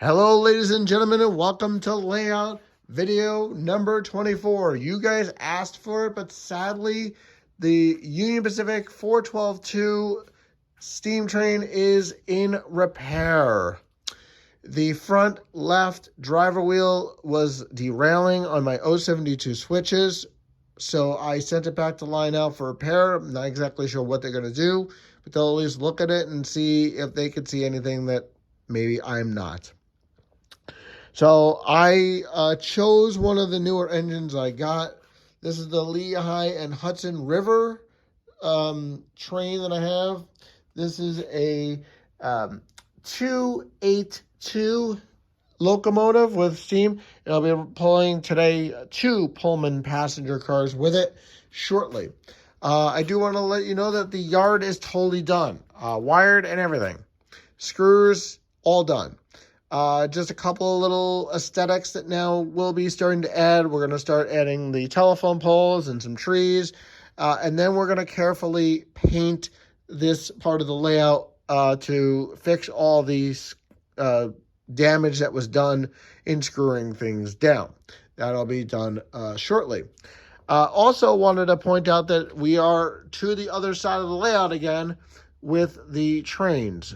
Hello, ladies and gentlemen, and welcome to layout video number 24. You guys asked for it, but sadly, the Union Pacific 412-2 steam train is in repair. The front left driver wheel was derailing on my 072 switches, so I sent it back to line out for repair. I'm not exactly sure what they're going to do, but they'll at least look at it and see if they could see anything that maybe I'm not. So I chose one of the newer engines I got. This is the Lehigh and Hudson River train that I have. This is a 282 locomotive with steam. And I'll be pulling today 2 Pullman passenger cars with it shortly. I do want to let you know that the yard is totally done. Wired and everything. Screws, all done. Just a couple of little aesthetics that now we'll be starting to add. We're going to start adding the telephone poles and some trees. And then we're going to carefully paint this part of the layout to fix all these damage that was done in screwing things down. That'll be done shortly. Also wanted to point out that we are to the other side of the layout again with the trains.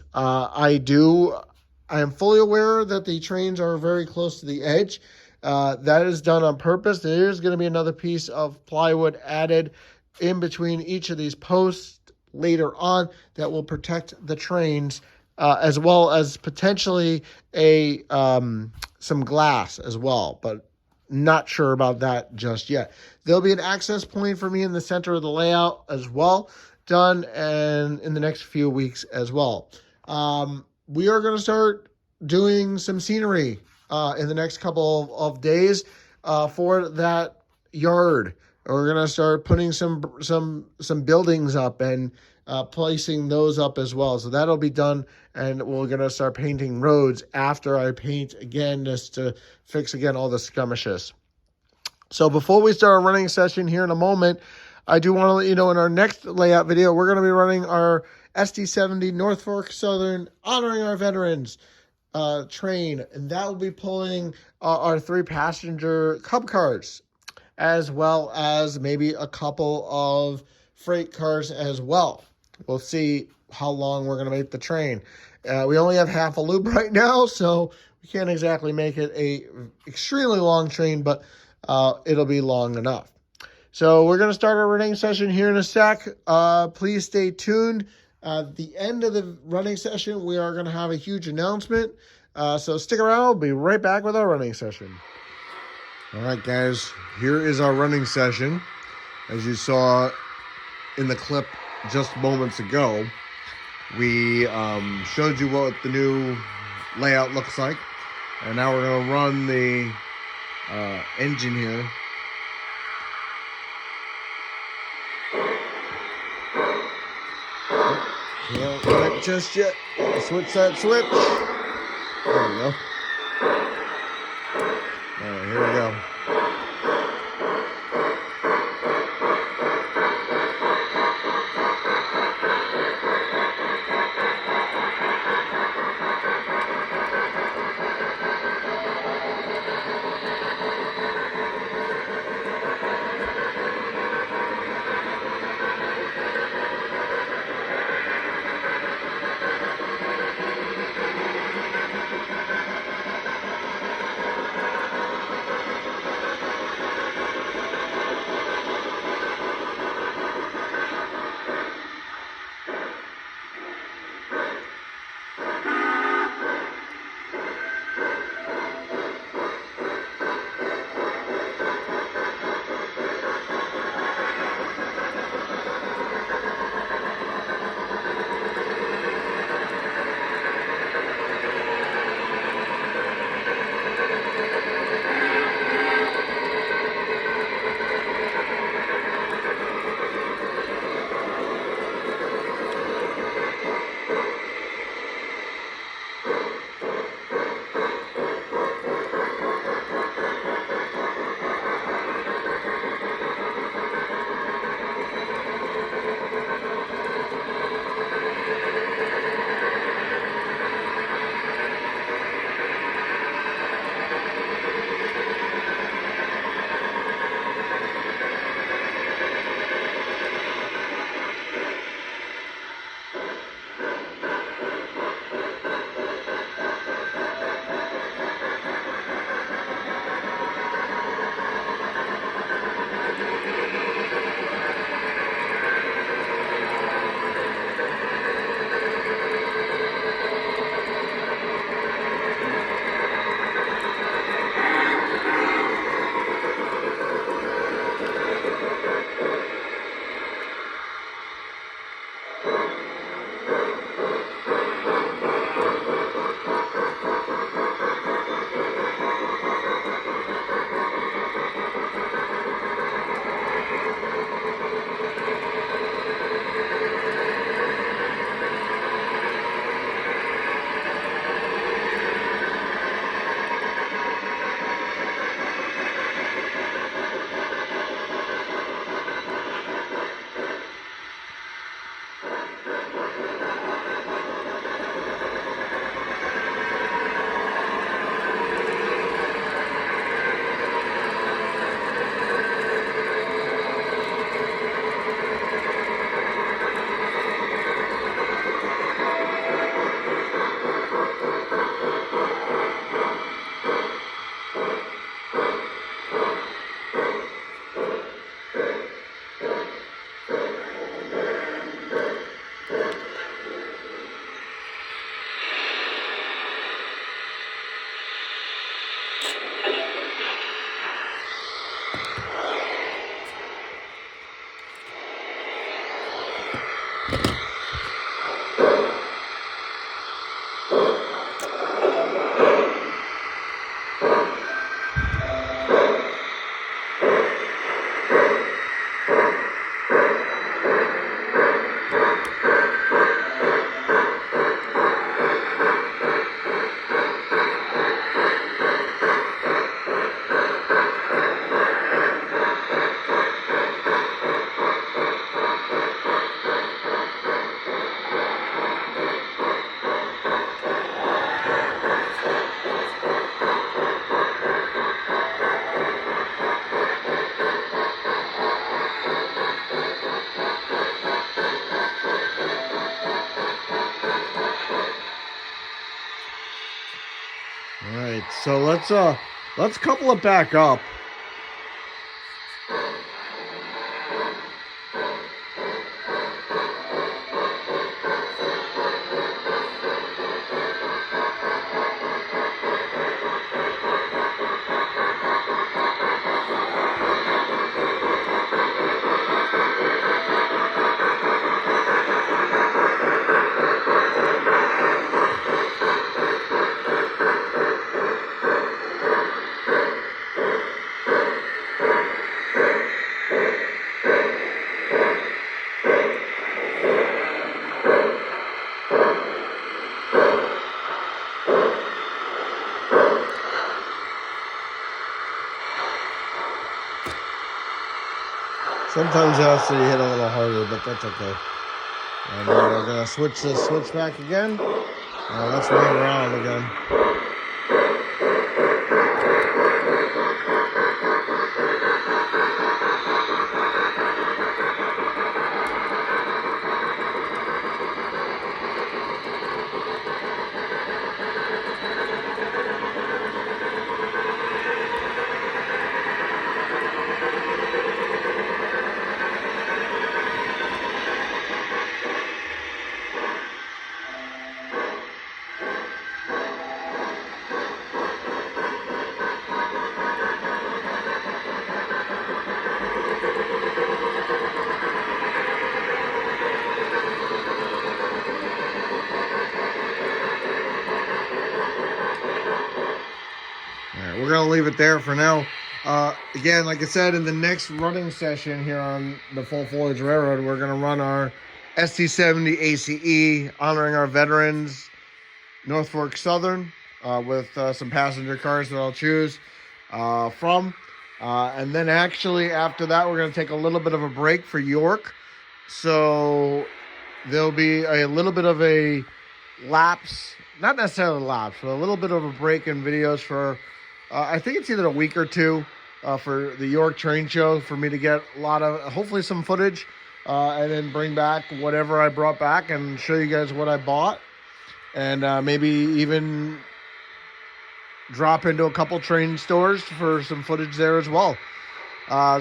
I am fully aware that the trains are very close to the edge. That is done on purpose. There is going to be another piece of plywood added in between each of these posts later on that will protect the trains, as well as potentially some glass as well, but not sure about that just yet. There'll be an access point for me in the center of the layout as well, done and in the next few weeks as well. We are going to start doing some scenery in the next couple of days for that yard. We're going to start putting some buildings up and placing those up as well. So that'll be done, and we're going to start painting roads after I paint again, just to fix again all the skirmishes. So before we start our running session here in a moment, I do want to let you know in our next layout video, we're going to be running our SD70 North Fork Southern Honoring Our Veterans train, and that will be pulling our 3 passenger Cub cars, as well as maybe a couple of freight cars as well. We'll see how long we're going to make the train. We only have half a loop right now, so we can't exactly make it a extremely long train, but it'll be long enough. So we're going to start our running session here in a sec. Please stay tuned. At the end of the running session, we are going to have a huge announcement. So stick around. We'll be right back with our running session. All right, guys. Here is our running session. As you saw in the clip just moments ago, we showed you what the new layout looks like. And now we're going to run the engine here. Can't run it just yet. Switch that switch. There we go. All right, here we go. All right, so let's couple it back up. Sometimes you have to hit a little harder, but that's okay. And we're gonna switch this switch back again. Let's run around again. We're going to leave it there for now. Again, like I said, in the next running session here on the Full Foliage Railroad, we're going to run our ST70 ACE, honoring our veterans, North Fork Southern, with some passenger cars that I'll choose from. And then actually after that, we're going to take a little bit of a break for York. So there'll be a little bit of a lapse, not necessarily a lapse, but a little bit of a break in videos for I think it's either a week or two for the York train show for me to get a lot of, hopefully some footage, and then bring back whatever I brought back and show you guys what I bought. And maybe even drop into a couple train stores for some footage there as well.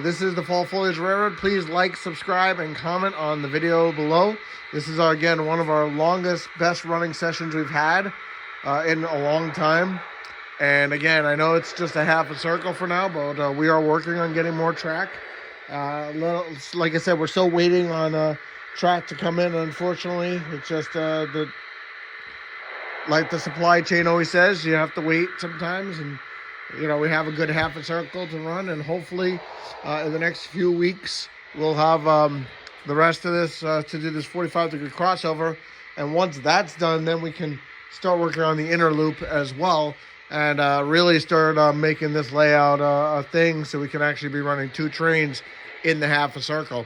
This is the Fall Foliage Railroad. Please like, subscribe, and comment on the video below. This is, again, one of our longest, best running sessions we've had in a long time. And again, I know it's just a half a circle for now, but we are working on getting more track. Like I said, we're still waiting on track to come in, unfortunately. It's just like the supply chain always says, you have to wait sometimes. And, you know, we have a good half a circle to run. And hopefully in the next few weeks, we'll have the rest of this to do this 45-degree crossover. And once that's done, then we can start working on the inner loop as well. And really start making this layout a thing so we can actually be running 2 trains in the half a circle.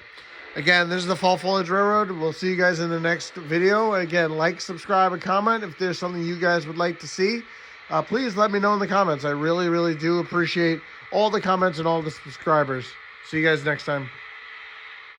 Again, this is the Fall Foliage Railroad. We'll see you guys in the next video. Again, like, subscribe, and comment. If there's something you guys would like to see, please let me know in the comments. I really, really do appreciate all the comments and all the subscribers. See you guys next time.